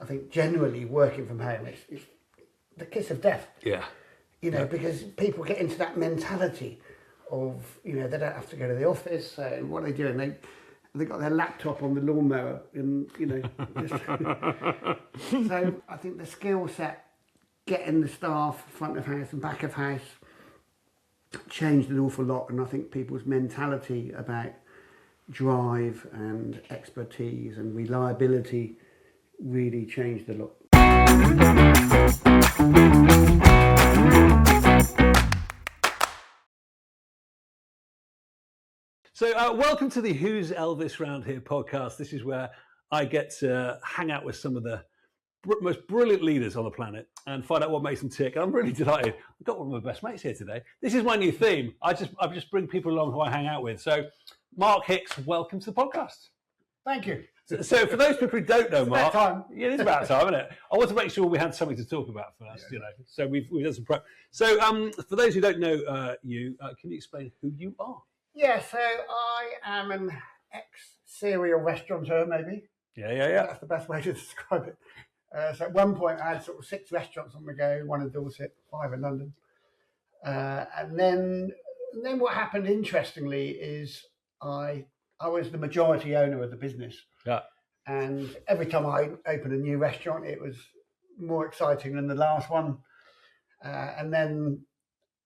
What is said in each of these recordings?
think generally working from home, it's the kiss of death. Yeah. You know, because people get into that mentality of, you know, they don't have to go to the office. So what are they doing? They got their laptop on the lawnmower, and you know. So I think the skill set, getting the staff front of house and back of house, changed an awful lot, and I think people's mentality about drive and expertise and reliability really changed a lot. So welcome to the Who's Elvis Round Here podcast. This is where I get to hang out with some of the most brilliant leaders on the planet and find out what makes them tick. And I'm really delighted. I've got one of my best mates here today. This is my new theme. I just bring people along who I hang out with. So Mark Hix, welcome to the podcast. Thank you. So for those people who don't know Mark, it is about time, isn't it? I want to make sure we had something to talk about first, you know. So we've done some prep. So for those who don't know you, can you explain who you are? Yeah, so I am an ex-serial restaurateur, maybe. Yeah. That's the best way to describe it. So at one point I had sort of 6 restaurants on the go, 1 in Dorset, 5 in London. And then what happened, interestingly, is I was the majority owner of the business. Yeah. And every time I opened a new restaurant, it was more exciting than the last one. And then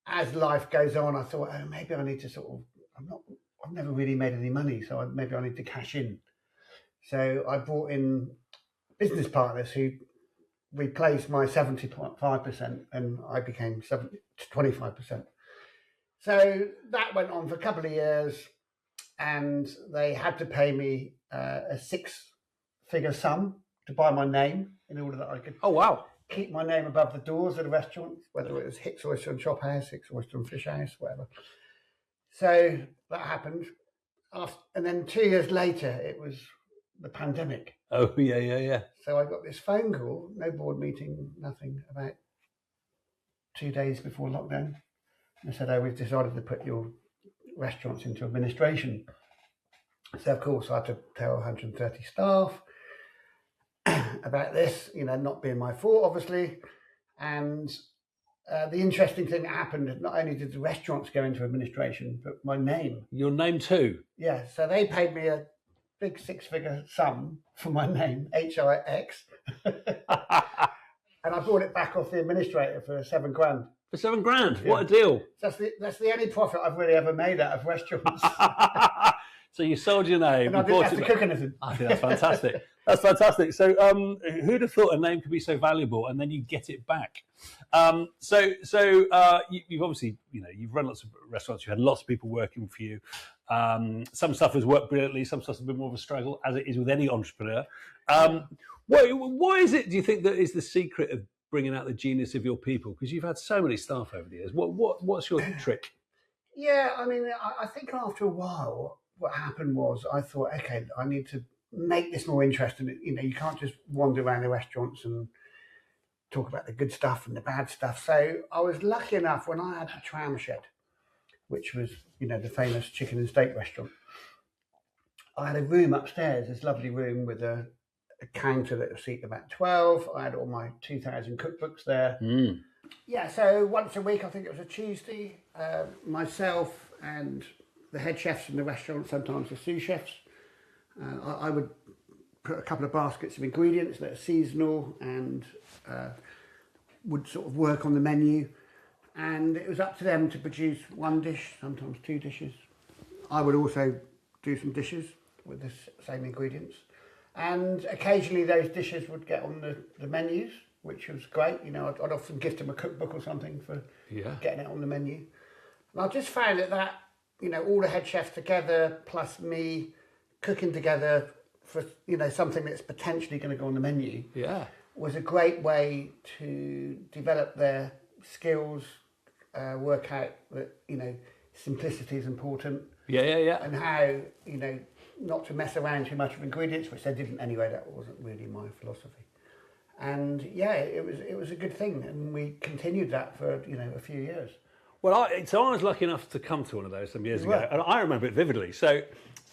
as life goes on, I thought, oh, maybe I need to sort of, I've never really made any money, so maybe I need to cash in. So I brought in business partners who replaced my 70.5%, and I became 25%. So that went on for a couple of years, and they had to pay me a 6-figure sum to buy my name in order that I could keep my name above the doors of the restaurant, whether it was Hix Oyster and Chop House, Hix Oyster and Fish House, whatever. So that happened. And then 2 years later, it was the pandemic. Oh, yeah. So I got this phone call, no board meeting, nothing, about 2 days before lockdown. And they said, oh, we've decided to put your restaurants into administration. So, of course, I had to tell 130 staff about this, you know, not being my fault, obviously. And the interesting thing that happened, not only did the restaurants go into administration, but my name. Your name too? Yeah, so they paid me a big 6-figure sum for my name, Hix. And I brought it back off the administrator for $7,000. For $7,000? Yeah. What a deal. That's the only profit I've really ever made out of restaurants. So you sold your name. And I didn't have to cook anything. I think that's fantastic. That's fantastic. So who'd have thought a name could be so valuable and then you get it back? So you've obviously, you know, you've run lots of restaurants. You've had lots of people working for you. Some stuff has worked brilliantly. Some stuff's a bit more of a struggle, as it is with any entrepreneur. What is it, do you think, that is the secret of bringing out the genius of your people? Because you've had so many staff over the years. What's your trick? Yeah, I mean, I think after a while, what happened was I thought, okay, I need to make this more interesting. You know, you can't just wander around the restaurants and talk about the good stuff and the bad stuff. So I was lucky enough when I had the Tram Shed, which was, you know, the famous chicken and steak restaurant. I had a room upstairs, this lovely room with a counter that would seat about 12. I had all my 2,000 cookbooks there. Yeah, so once a week, I think it was a Tuesday, myself and the head chefs in the restaurant, sometimes the sous chefs, I would put a couple of baskets of ingredients that are seasonal and would sort of work on the menu. And it was up to them to produce 1 dish, sometimes 2 dishes. I would also do some dishes with the same ingredients. And occasionally those dishes would get on the menus, which was great. You know, I'd often gift them a cookbook or something for getting it on the menu. And I just found that, you know, all the head chefs together, plus me cooking together for, you know, something that's potentially going to go on the menu, was a great way to develop their skills, work out that, you know, simplicity is important. And how, you know, not to mess around too much with ingredients, which they didn't anyway. That wasn't really my philosophy. And yeah, it was a good thing, and we continued that for, you know, a few years. Well, I was lucky enough to come to one of those some years ago, and I remember it vividly. So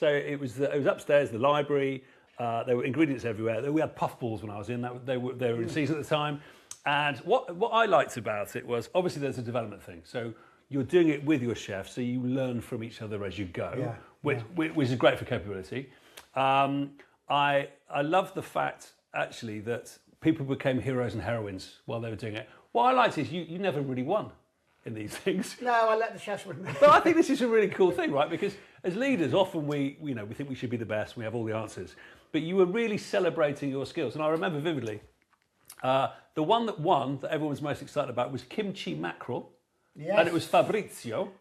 it was upstairs, the library. There were ingredients everywhere. We had puffballs when I was in. They were in season at the time. And what I liked about it was, obviously there's a development thing. So you're doing it with your chef, so you learn from each other as you go, which is great for capability. I love the fact, actually, that people became heroes and heroines while they were doing it. What I liked is you never really won in these things. No, I let the chefs win. But I think this is a really cool thing, right? Because as leaders, often we think we should be the best, we have all the answers. But you were really celebrating your skills. And I remember vividly, the one that won, that everyone was most excited about, was kimchi mackerel. Yes. And it was Fabrizio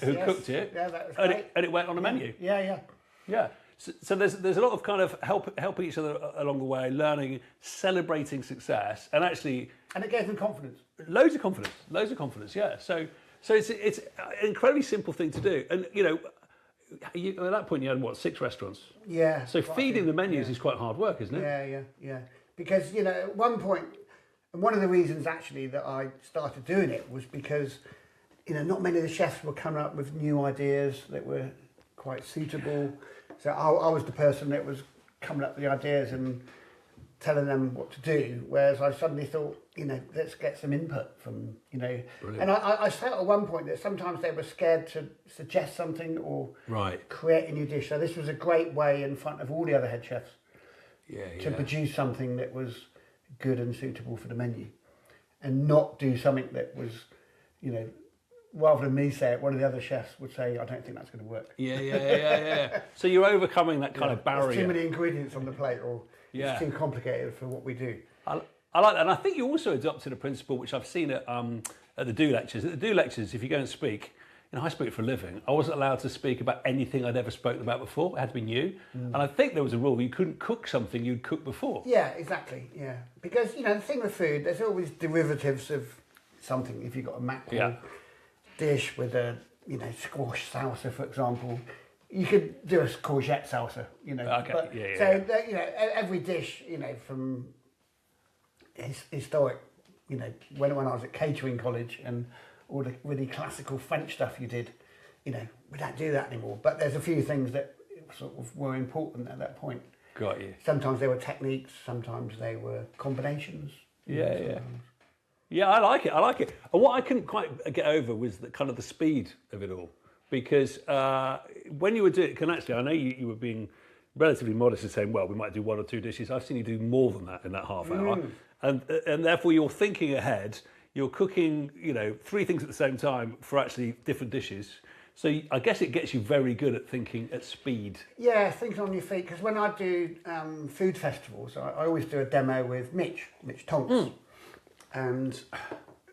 who cooked it. Yeah, that was great. And it went on a menu. Yeah. So there's a lot of kind of helping each other along the way, learning, celebrating success, and actually... And it gave them confidence. Loads of confidence, yeah. So it's an incredibly simple thing to do. And, at that point you had, 6 restaurants? Yeah. So feeding the menus is quite hard work, isn't it? Yeah. Because, at one point, and one of the reasons actually that I started doing it was because, not many of the chefs were coming up with new ideas that were quite suitable. So I was the person that was coming up with the ideas and telling them what to do. Whereas I suddenly thought, let's get some input from, Brilliant. And I felt at one point that sometimes they were scared to suggest something or create a new dish. So this was a great way in front of all the other head chefs to produce something that was good and suitable for the menu, and not do something that was, rather than me say it, one of the other chefs would say, I don't think that's going to work. Yeah. So you're overcoming that kind of barrier. There's too many ingredients on the plate, or it's too complicated for what we do. I like that. And I think you also adopted a principle which I've seen at the Do Lectures. At the Do Lectures, if you go and speak, I speak for a living, I wasn't allowed to speak about anything I'd ever spoken about before. It had to be new. And I think there was a rule, you couldn't cook something you'd cooked before. Yeah, exactly, yeah. Because, the thing with food, there's always derivatives of something. If you've got a mackerel dish with a, squash salsa, for example, you could do a courgette salsa, Okay. But, every dish, from historic, when I was at catering college and all the really classical French stuff you did, we don't do that anymore. But there's a few things that sort of were important at that point. Got you. Sometimes they were techniques, sometimes they were combinations. Yeah, I like it. And what I couldn't quite get over was the kind of the speed of it all. Because when you were doing it, I know you were being relatively modest and saying, well, we might do 1 or 2 dishes. I've seen you do more than that in that half hour. And therefore you're thinking ahead, you're cooking, 3 things at the same time for actually different dishes. So I guess it gets you very good at thinking at speed. Yeah, thinking on your feet. Because when I do food festivals, I always do a demo with Mitch Tonks. And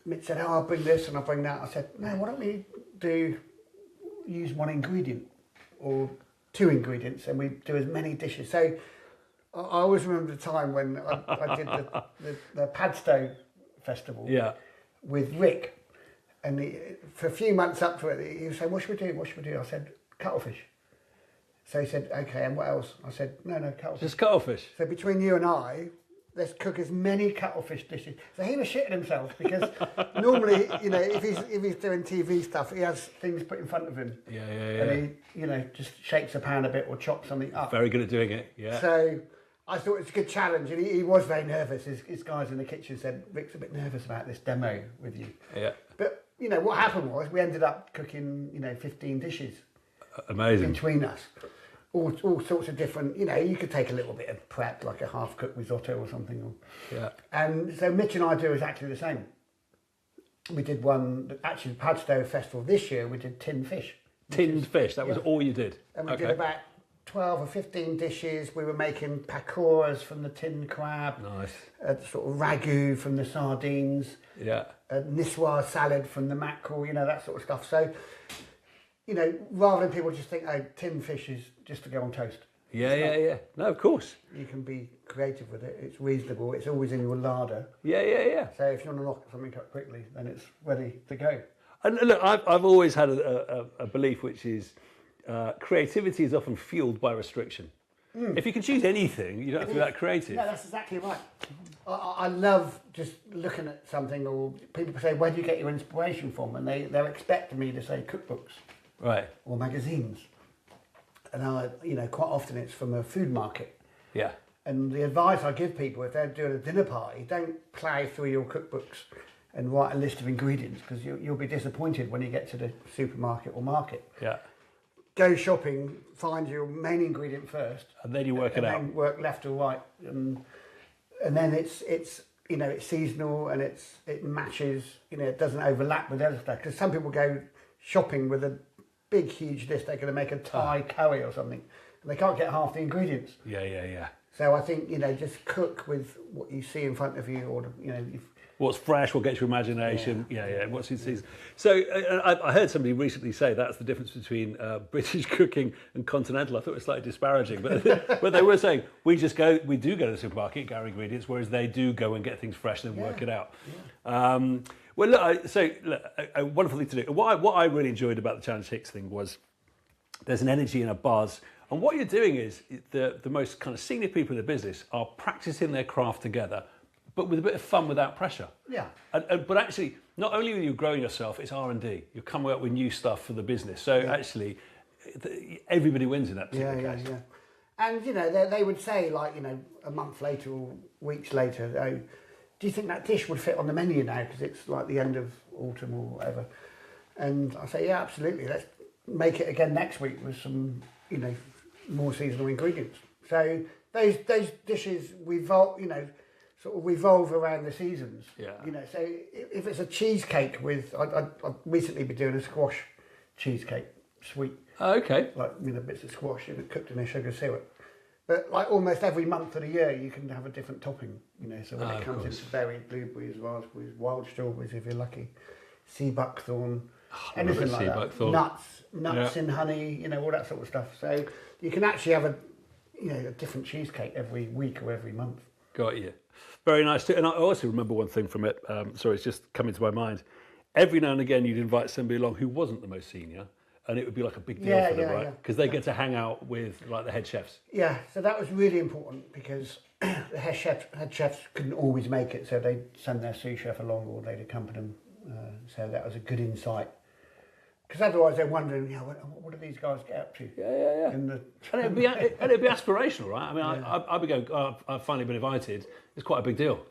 Mitch said, I'll bring this and I'll bring that. I said, no, why don't we use 1 ingredient or 2 ingredients, and we do as many dishes. So I always remember the time when I did the Padstow festival with Rick. And for a few months up to it, he was saying, what should we do? I said, cuttlefish. So he said, okay, and what else? I said, no, cuttlefish. Just cuttlefish? So between you and I, let's cook as many cuttlefish dishes. So he was shitting himself because normally, if he's doing TV stuff, he has things put in front of him. Yeah. And he, just shakes a pan a bit or chops something up. Very good at doing it, yeah. So I thought it was a good challenge, and he was very nervous. His guys in the kitchen said, Rick's a bit nervous about this demo with you. Yeah. But, what happened was we ended up cooking, 15 dishes. Amazing. Between us. All sorts of different, you could take a little bit of prep, like a half-cooked risotto or something. And so Mitch and I do exactly the same. We did one, actually, Padstow Festival this year, we did tinned fish. Tinned fish, that was all you did? And we did about 12 or 15 dishes. We were making pakoras from the tinned crab. Nice. Sort of ragu from the sardines. Yeah. Niçoise salad from the mackerel, that sort of stuff. So, rather than people just think, oh, tinned fish is just to go on toast. Yeah. No, of course. You can be creative with it. It's reasonable. It's always in your larder. Yeah. So if you want to knock something up quickly, then it's ready to go. And look, I've always had a belief which is creativity is often fueled by restriction. If you can choose anything, you don't have to be that creative. No, that's exactly right. I love just looking at something, or people say, where do you get your inspiration from? And they're expecting me to say cookbooks. Right. Or magazines. And quite often it's from a food market. Yeah. And the advice I give people, if they're doing a dinner party, don't plough through your cookbooks and write a list of ingredients, because you'll be disappointed when you get to the supermarket or market. Yeah. Go shopping, find your main ingredient first, And then you work it out. And then work left or right, and then it's seasonal and it matches. It doesn't overlap with other stuff, because some people go shopping with a big huge list. They're going to make a Thai curry or something, and they can't get half the ingredients. Yeah. So I think just cook with what you see in front of you, or What's fresh, what gets your imagination. Yeah. What's in season. So I heard somebody recently say that's the difference between British cooking and continental. I thought it was slightly disparaging, but but they were saying we do go to the supermarket, get our ingredients, whereas they do go and get things fresh and then work it out. Yeah. Well, look, a wonderful thing to do. What I really enjoyed about the Challenge Hix thing was there's an energy and a buzz. And what you're doing is the most kind of senior people in the business are practicing their craft together, but with a bit of fun without pressure. Yeah. But actually, not only are you growing yourself, it's R&D. You're coming up with new stuff for the business. So actually, everybody wins in that particular case. Yeah. And, they would say, like, a month later or weeks later, oh, do you think that dish would fit on the menu now, because it's like the end of autumn or whatever? And I say, yeah, absolutely. Let's make it again next week with some, more seasonal ingredients. So those dishes sort of revolve around the seasons. Yeah. So if it's a cheesecake I've recently been doing a squash cheesecake, sweet. Oh, okay. Like, bits of squash cooked in a sugar syrup. But like almost every month of the year, you can have a different topping. So when it comes into berries, blueberries, raspberries, wild strawberries if you're lucky, sea buckthorn, anything like that. Nuts in honey, all that sort of stuff. So you can actually have a different cheesecake every week or every month. Got you. Very nice too. And I also remember one thing from it. Sorry, it's just coming to my mind. Every now and again, you'd invite somebody along who wasn't the most senior, and it would be like a big deal for them, right? Because they get to hang out with like the head chefs. Yeah, so that was really important, because the head chefs couldn't always make it, so they'd send their sous chef along, or they'd accompany them. So that was a good insight. Because otherwise they're wondering, what do these guys get up to? Yeah. And it'd be aspirational, right? I mean, I'd be going, I've finally been invited. It's quite a big deal.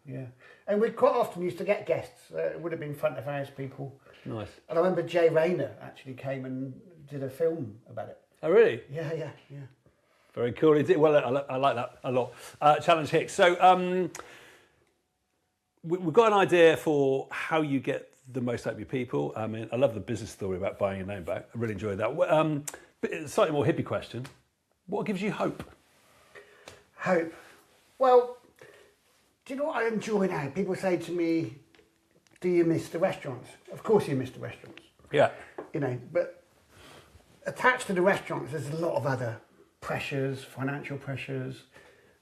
Yeah. And we quite often used to get guests. It would have been front of house people. Nice. And I remember Jay Rayner actually came and did a film about it. Oh, really? Yeah. Very cool. Well, I like that a lot. Challenge Hix. So we've got an idea for how you get the most out of your people. I mean, I love the business story about buying your name back. I really enjoyed that. But slightly more hippie question. What gives you hope? Hope? Well, do you know what I enjoy now? People say to me, do you miss the restaurants? Of course you miss the restaurants. Yeah. But attached to the restaurants, there's a lot of other pressures, financial pressures,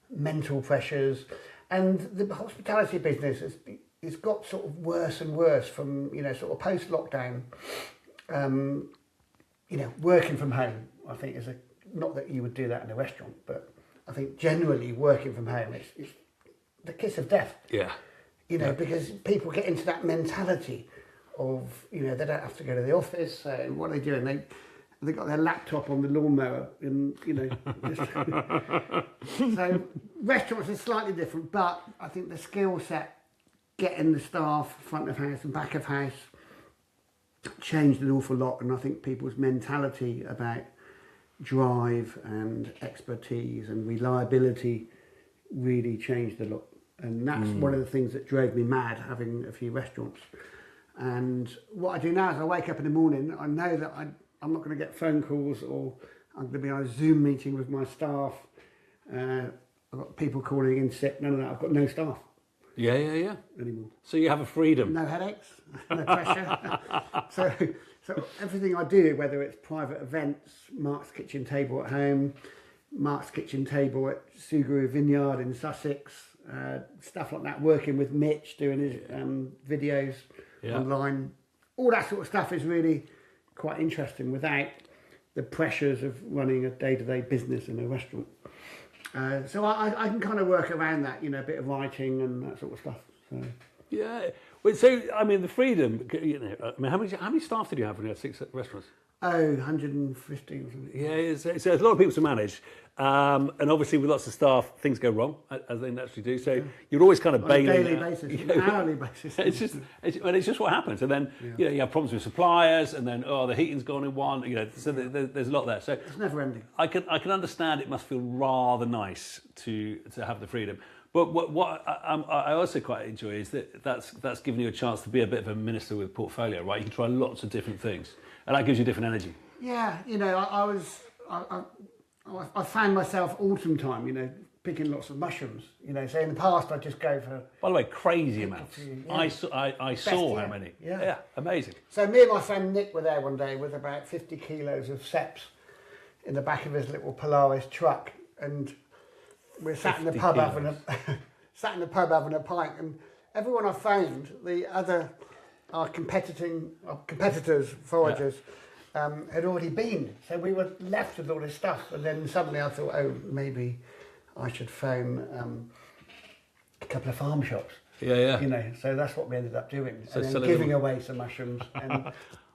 mental pressures. And the hospitality business it's got sort of worse and worse from, sort of post-lockdown. Working from home, I think is not that you would do that in a restaurant, but I think generally working from home is the kiss of death. Yeah. Because people get into that mentality of, they don't have to go to the office. So what are they doing? They got their laptop on the lawnmower, and so restaurants are slightly different, but I think the skill set, getting the staff front of house and back of house, changed an awful lot, and I think people's mentality about drive and expertise and reliability really changed a lot, and that's one of the things that drove me mad, having a few restaurants. And what I do now is I wake up in the morning, I know that I'm not going to get phone calls, or I'm going to be on a Zoom meeting with my staff. I've got people calling in sick, none of that. I've got no staff. Yeah. Anymore. So you have a freedom. No headaches, no pressure. so everything I do, whether it's private events, Mark's kitchen table at home, Mark's kitchen table at Sugaru Vineyard in Sussex, stuff like that, working with Mitch, doing his videos online, all that sort of stuff is really quite interesting without the pressures of running a day-to-day business in a restaurant. So I can kind of work around that, a bit of writing and that sort of stuff. So. Yeah. But so, I mean, the freedom. You know, I mean, how many staff did you have when you had 6 restaurants? Oh, 150 or something. Yeah, it's a lot of people to manage, and obviously with lots of staff, things go wrong as they naturally do. So you're always kind of On a bailing daily out. basis, You know, hourly basis. it's just what happens, and then you know you have problems with suppliers, and then the heating's gone in one. You know, so there's a lot there. So It's never ending. I can understand it must feel rather nice to have the freedom. But what I also quite enjoy is that's giving you a chance to be a bit of a minister with portfolio, right? You can try lots of different things, and that gives you different energy. Yeah, you know, I found myself autumn time, you know, picking lots of mushrooms. You know, so in the past I'd just go for. By the way, crazy amounts. Yeah. I saw how many. Yeah, amazing. So me and my friend Nick were there one day with about 50 kilos of seps in the back of his little Polaris truck, and we're sat in the pub having a pint, and everyone I found, our competitors, foragers. Had already been, so we were left with all this stuff, and then suddenly I thought, oh, maybe I should phone a couple of farm shops. Yeah. You know, so that's what we ended up doing, So and then giving away some mushrooms. And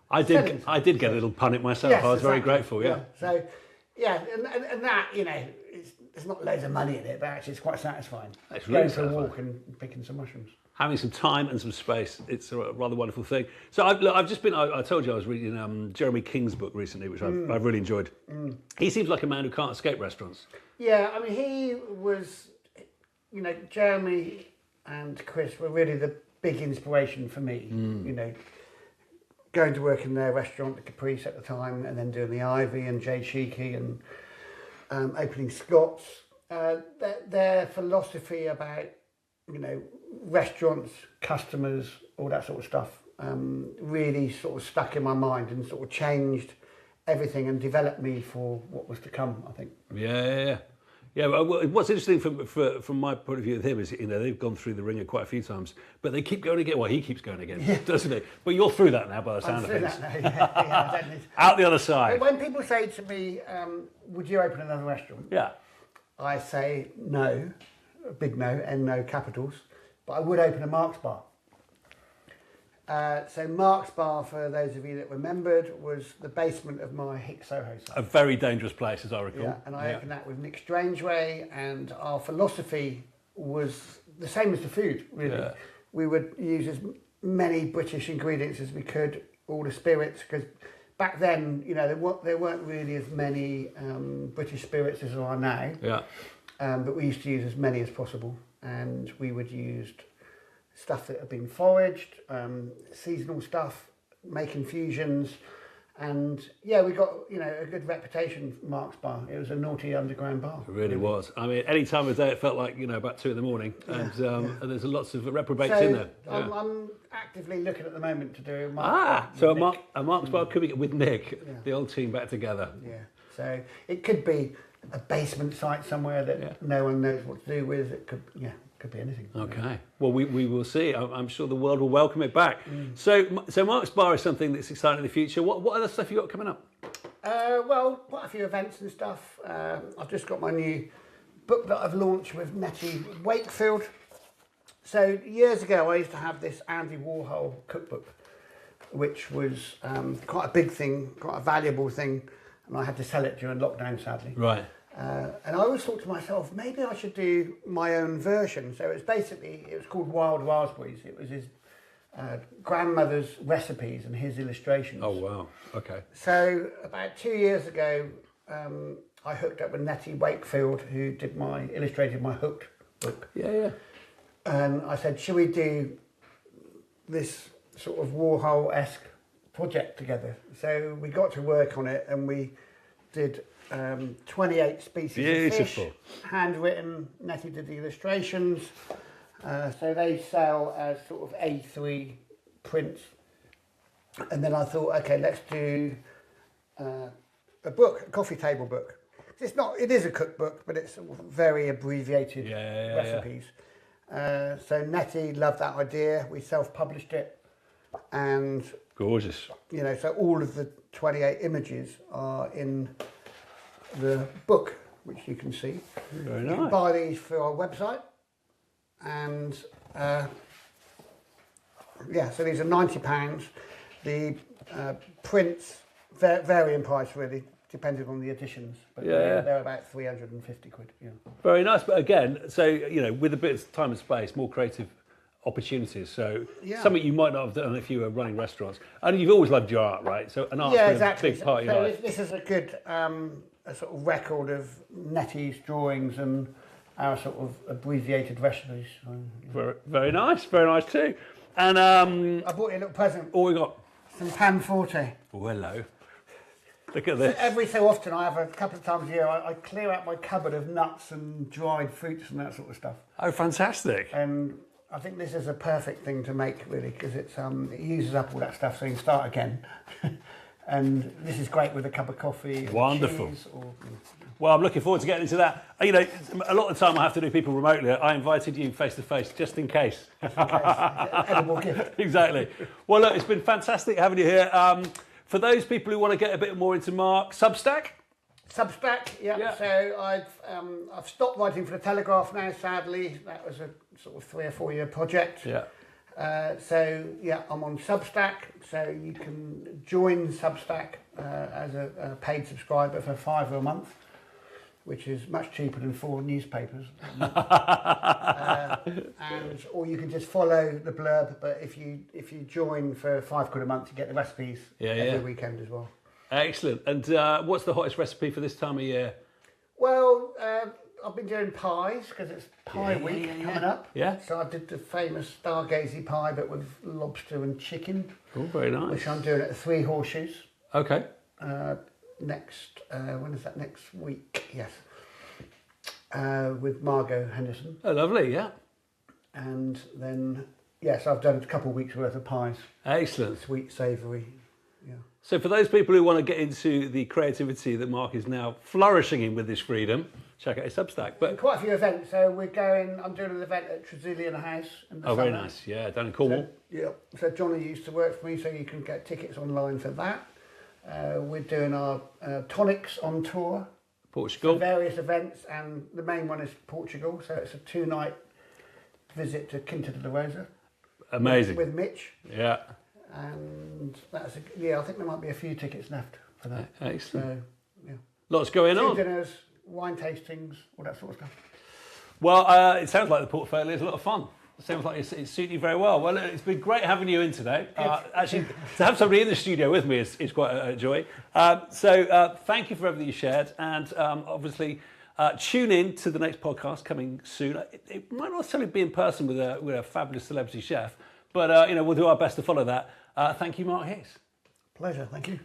I did get a little punnet myself. yes, I was very exactly. grateful. Yeah. So, yeah, and that, you know, there's not loads of money in it, but actually it's quite satisfying. It's really going for a satisfying. walk and picking some mushrooms. Having some time and some space, it's a rather wonderful thing. So I've just been. I told you I was reading Jeremy King's book recently, which I've really enjoyed. He seems like a man who can't escape restaurants. Yeah, I mean, he was, you know, Jeremy and Chris were really the big inspiration for me. You know, going to work in their restaurant, the Caprice at the time, and then doing the Ivy and Jade Sheiky and opening Scott's. Their philosophy about, you know, restaurants, customers, all that sort of stuff, really sort of stuck in my mind and sort of changed everything and developed me for what was to come, I think. Yeah. Well, what's interesting from my point of view with him is, you know, they've gone through the ringer quite a few times, but they keep going again. Well, he keeps going again, doesn't he? But you're through that now by the sound of things. Out the other side. But when people say to me, would you open another restaurant? Yeah. I say no, a big no, and no capitals, but I would open a Mark's Bar. So Mark's Bar, for those of you that remembered, was the basement of my Hix Soho site. A very dangerous place, as I recall. Yeah, and I opened that with Nick Strangeway, and our philosophy was the same as the food, really. Yeah. We would use as many British ingredients as we could, all the spirits, because back then, you know, there weren't really as many British spirits as there are now. Yeah. But we used to use as many as possible, and we would use stuff that had been foraged, seasonal stuff, make infusions, and yeah, we got, you know, a good reputation for Mark's Bar. It was a naughty underground bar. It really was. I mean, any time of day it felt like, you know, about 2 in the morning, and there's lots of reprobates in there. Yeah. I'm actively looking at the moment to do a Mark's Bar. So a Mark's Bar could be with Nick, the old team back together. Yeah, so it could be a basement site somewhere that no one knows what to do with. It could be anything. Okay. Well, we will see. I'm sure the world will welcome it back. So Mark's Bar is something that's exciting in the future. What other stuff you got coming up? Well, quite a few events and stuff. I've just got my new book that I've launched with Nettie Wakefield. So years ago, I used to have this Andy Warhol cookbook, which was quite a big thing, quite a valuable thing, and I had to sell it during lockdown, sadly. Right. And I always thought to myself, maybe I should do my own version. So it was called Wild Raspberries. It was his grandmother's recipes and his illustrations. Oh, wow. Okay. So about 2 years ago, I hooked up with Nettie Wakefield, who illustrated my Hooked book. Yeah. And I said, should we do this sort of Warhol-esque project together? So we got to work on it, and we did 28 species of fish, handwritten. Nettie did the illustrations. So they sell as sort of A3 prints. And then I thought, okay, let's do a book, a coffee table book. It is a cookbook, but it's very abbreviated recipes. So Nettie loved that idea. We self-published it, and gorgeous. You know, so all of the 28 images are in the book, which you can see. Very nice. You can buy these through our website, and Yeah, so these are £90. The prints vary in price really, depending on the editions. But they're about 350 quid. Yeah. Very nice. But again, so, with a bit of time and space, more creative opportunities. So something you might not have done if you were running restaurants. And you've always loved your art, right? So an art's been a big part of your life. This is a good a sort of record of Nettie's drawings and our sort of abbreviated recipes. Very, very nice too. And I bought you a little present. All we got? Some pan forte. Oh, hello. Look at this. Every so often, I have a couple of times a year, I clear out my cupboard of nuts and dried fruits and that sort of stuff. Oh, fantastic. And I think this is a perfect thing to make, really, because it uses up all that stuff, so you can start again. And this is great with a cup of coffee. Wonderful. Cheese Well, I'm looking forward to getting into that. A lot of the time I have to do people remotely. I invited you face to face, just in case. Edible gift. Exactly. Well, look, it's been fantastic having you here. For those people who want to get a bit more into Mark, Substack? Substack, yeah. So I've stopped writing for the Telegraph now, sadly. That was a sort of 3 or 4 year project. Yeah. I'm on Substack, so you can join Substack as a paid subscriber for £5 a month, which is much cheaper than 4 newspapers. Or you can just follow the blurb. But if you join for £5 a month, you get the recipes every weekend as well. Excellent. And what's the hottest recipe for this time of year? Well, I've been doing pies because it's pie week coming up. Yeah. So I did the famous stargazy pie, but with lobster and chicken. Oh, very nice. Which I'm doing at the Three Horseshoes. Okay. When is that? Next week? Yes. With Margot Henderson. Oh, lovely. Yeah. And then so I've done a couple of weeks worth of pies. Excellent. Sweet, savoury. Yeah. So for those people who want to get into the creativity that Mark is now flourishing in with his freedom, check out his Substack. But quite a few events. So I'm doing an event at Tresillian House in the summer. Very nice. Yeah, down in Cornwall. So Johnny used to work for me, so you can get tickets online for that. We're doing our tonics on tour. Portugal. For various events, and the main one is Portugal. So it's a 2-night visit to Quinta de la Rosa. Amazing. With Mitch. Yeah. And I think there might be a few tickets left for that. Excellent. So, Lots going on. Dinners, wine tastings, all that sort of stuff. Well, it sounds like the portfolio is a lot of fun. It sounds like it's suiting you very well. Well, it's been great having you in today. Actually, to have somebody in the studio with me is quite a joy. So thank you for everything you shared. And obviously, tune in to the next podcast coming soon. It might not necessarily be in person with a fabulous celebrity chef, but we'll do our best to follow that. Thank you, Mark Hix. Pleasure. Thank you.